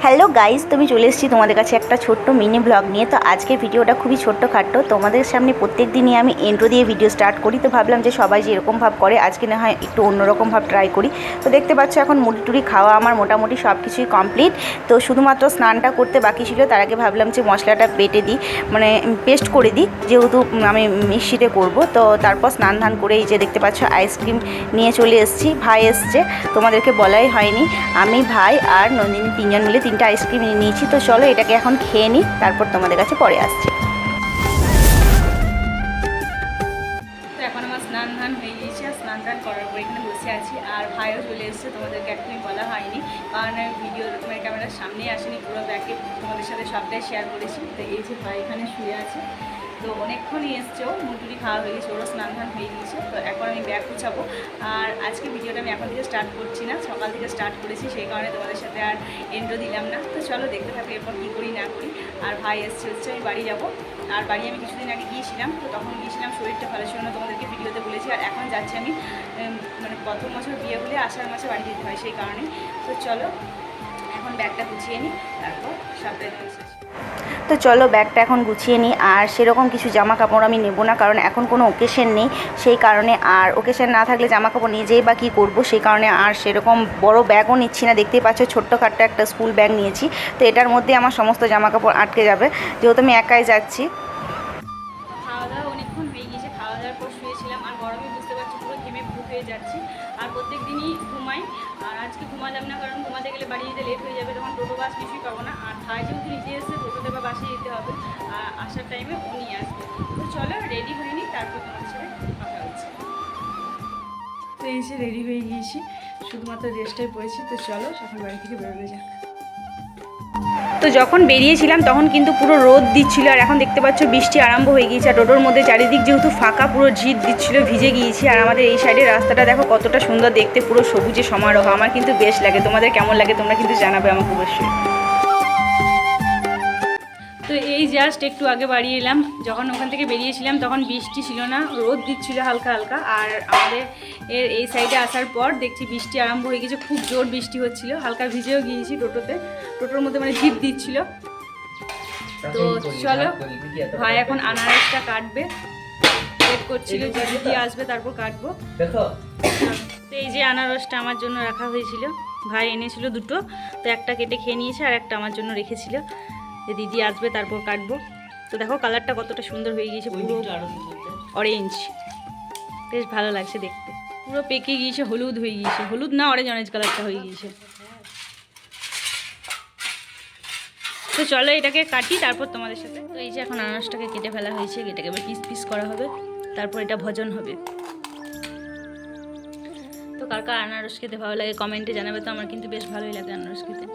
Hello guys, তুমি চলে এসেছি তোমাদের কাছে একটা ছোট্ট মিনি ব্লগ নিয়ে। তো আজকের ভিডিওটা খুবই ছোট্টখাট্টো। তোমাদের সামনে প্রত্যেক দিনই আমি ইন্ট্রো দিয়ে ভিডিও স্টার্ট করি, তো ভাবলাম যে সবাই যেরকম ভাব করে আজকে না হয় একটু অন্যরকম ভাব ট্রাই করি। তো দেখতে পাচ্ছ এখন মুড়ি টুড়ি খাওয়া আমার মোটামুটি সব কিছুই কমপ্লিট। তো শুধুমাত্র স্নানটা করতে বাকি ছিল, তার আগে ভাবলাম যে মশলাটা বেটে দিই, মানে পেস্ট করে দিই, যেহেতু আমি মিক্সিতে করব। তো তারপর স্নান ধান করে এই যে দেখতে পাচ্ছ আইসক্রিম নিয়ে চলে এসেছি। ভাই এসছে, তোমাদেরকে বলাই হয়নি, আমি ভাই আর নন্দিনী তিনজন মিলে 3টা আইসক্রিম নিয়ে নিয়েছি। তো চলো এটাকে এখন খেয়ে নিই, তারপর তোমাদের কাছে পরে আসছি। তো এখন আমার স্নান ধান হয়ে গিয়েছে, আর স্নান ধান করার পর এখানে বসে আছি। আর ভাইও চলে এসেছে, তোমাদেরকে একদমই বলা হয়নি, কারণ ভিডিও ক্যামেরার সামনেই আসেনি, পুরো ব্যাকে তোমাদের সাথে সবটাই শেয়ার করেছি। তো এই যে ভাই এখানে শুয়ে আছে, তো অনেকক্ষণই এসছেও, মুড়ি খাওয়া হয়ে গেছে, ওরও স্নান ধান হয়ে গিয়েছে। তো এখন আমি ব্যাগ গুছাবো। আর আজকে ভিডিওটা আমি এখন থেকে স্টার্ট করছি না, সকাল থেকে স্টার্ট করেছি, সেই কারণে তোমাদের সাথে আর এন্ট্রো দিলাম না। তো চলো দেখতে থাকো এরপর কী করি না করি। আর ভাই এসছে, আমি বাড়ি যাব। আর বাড়ি আমি কিছুদিন আগে গিয়েছিলাম, তো তখন গিয়েছিলাম, শরীরটা ভালো ছিল না, তোমাদেরকে ভিডিওতে বলেছি। আর এখন যাচ্ছি আমি, মানে প্রথম বছর বিয়ে হলে আষাঢ় মাসে বাড়ি যেতে হয়, সেই কারণে। তো চলো এখন ব্যাগটা গুছিয়ে নিই, তারপর সবটাই শেষ। তো চলো ব্যাগটা এখন গুছিয়ে নিই। আর সেরকম কিছু জামা কাপড় আমি নেব না, কারণ এখন কোনো ওকেশন নেই, সেই কারণে। আর ওকেশন না থাকলে জামা কাপড় নিয়ে যেই বা কী করবো, সেই কারণে আর সেরকম বড় ব্যাগও নিচ্ছি না। দেখতেই পাচ্ছ ছোট্টখাট্টো একটা স্কুল ব্যাগ নিয়েছি, তো এটার মধ্যে আমার সমস্ত জামা কাপড় আটকে যাবে, যেহেতু আমি একাই যাচ্ছি। খাওয়া দাওয়া অনেকক্ষণ হয়ে গিয়েছে, খাওয়া দাওয়ার পর শুয়েছিলাম। আর গরমে বুঝতে পারছি পুরো ঘেমে ভুক হয়ে যাচ্ছি। আর প্রত্যেক দিনই ঘুমাই, আর আজকে ঘুমালাম না, কারণ ঘুমাতে গেলে বাড়ি যেতে লেট হয়ে যাবে, তখন টোটো বাস কিছুই পাবো না। আর ভাই যেহেতু নিজে এসে টোটোতে বা বাসে যেতে হবে, আর আসার টাইমে ও নিয়ে আসবে। তো চলো রেডি হয়ে নিই, তারপর তোমাদের সাথে কথা হচ্ছে। তো এই যে রেডি হয়ে গিয়েছি, শুধুমাত্র ড্রেসটাই পরেছি। তো চলো সকাল বাড়ি থেকে বেরোনো যাক। তো যখন বেরিয়েছিলাম তখন কিন্তু পুরো রোদ দিচ্ছিল, আর এখন দেখতে পাচ্ছ বৃষ্টি আরম্ভ হয়ে গিয়েছে। আর টোটোর মধ্যে চারিদিক যেহেতু ফাঁকা, পুরো ঝিট দিচ্ছিল, ভিজে গিয়েছি। আর আমাদের এই সাইডের রাস্তাটা দেখো কতটা সুন্দর দেখতে, পুরো সবুজে সমারোহ। আমার কিন্তু বেশ লাগে, তোমাদের কেমন লাগে তোমরা কিন্তু জানাবে আমাকে অবশ্যই। তো এই জাস্ট একটু আগে বাড়ি এলাম, যখন ওখান থেকে বেরিয়েছিলাম তখন বৃষ্টি ছিল না, রোদ দিচ্ছিল হালকা হালকা। আর আমাদের এই সাইডে আসার পর দেখছি বৃষ্টি আরম্ভ হয়ে গেছে, খুব জোর বৃষ্টি হচ্ছিল, হালকা ভিজেও গিয়েছি টোটোর মধ্যে, মানে ঝিপ দিচ্ছিল। তো চলো ভাই এখন আনারসটা কাটবে, ওয়েট করছিল যে দিদি আসবে তারপর কাটবো। তো এই যে আনারসটা আমার জন্য রাখা হয়েছিল, ভাই এনেছিল দুটো, তো একটা কেটে খেয়ে নিয়েছে, আর একটা আমার জন্য রেখেছিল যে দিদি আসবে তারপর কাটবো। তো দেখো কালারটা কতটা সুন্দর হয়ে গিয়েছে, পুরো অরেঞ্জ, বেশ ভালো লাগছে দেখতে। পুরো পেকে গিয়েছে, হলুদ হয়ে গিয়েছে, হলুদ না অরেঞ্জ অরেঞ্জ কালারটা হয়ে গিয়েছে। তো চলো এটাকে কাটি, তারপর তোমাদের সাথে। তো এই যে এখন আনারসটাকে কেটে ফেলা হয়েছে, এটাকে পিস পিস করা হবে, তারপর এটা ভজন হবে। তো কার কার আনারস খেতে ভালো লাগে কমেন্টে জানাবে। তো আমার কিন্তু বেশ ভালোই লাগে আনারস খেতে।